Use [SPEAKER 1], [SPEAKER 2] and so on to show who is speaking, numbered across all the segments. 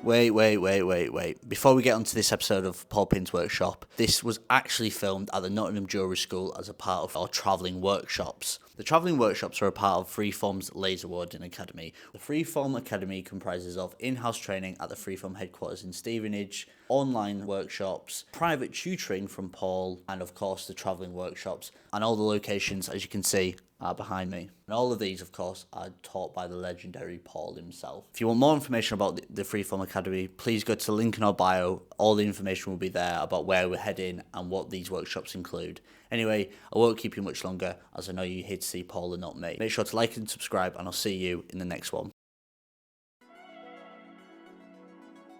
[SPEAKER 1] Wait. Before we get onto this episode of Paul Pin's Workshop, this was actually filmed at the Nottingham Jewellery School as a part of our travelling workshops. The travelling workshops are a part of Freeform's Laser Welding Academy. The Freeform Academy comprises of in-house training at the Freeform headquarters in Stevenage, online workshops, private tutoring from Paul, and of course the travelling workshops. And all the locations, as you can see, are behind me. And all of these, of course, are taught by the legendary Paul himself. If you want more information about the Freeform Academy, please go to the link in our bio. All the information will be there about where we're heading and what these workshops include. Anyway, I won't keep you much longer, as I know you're here to see Paul and not me. Make sure to like and subscribe, and I'll see you in the next one.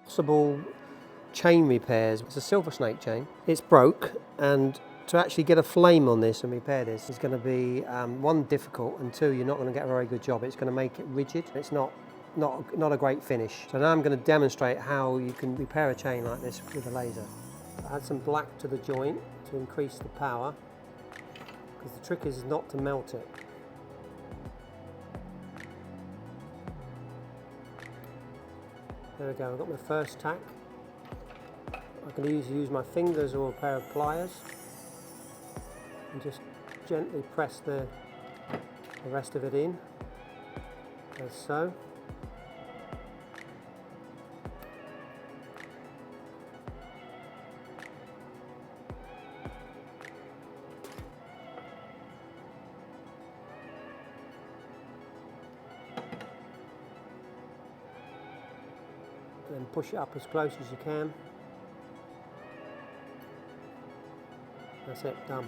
[SPEAKER 2] Possible chain repairs. It's a silver snake chain. It's broke, and to actually get a flame on this and repair this is going to be one, difficult, and two, you're not going to get a very good job. It's going to make it rigid. It's not a great finish. So now I'm going to demonstrate how you can repair a chain like this with a laser. I add some black to the joint to increase the power, because the trick is not to melt it. There we go, I've got my first tack. I can either use my fingers or a pair of pliers and just gently press the rest of it in, as so. Then push it up as close as you can. That's it, done.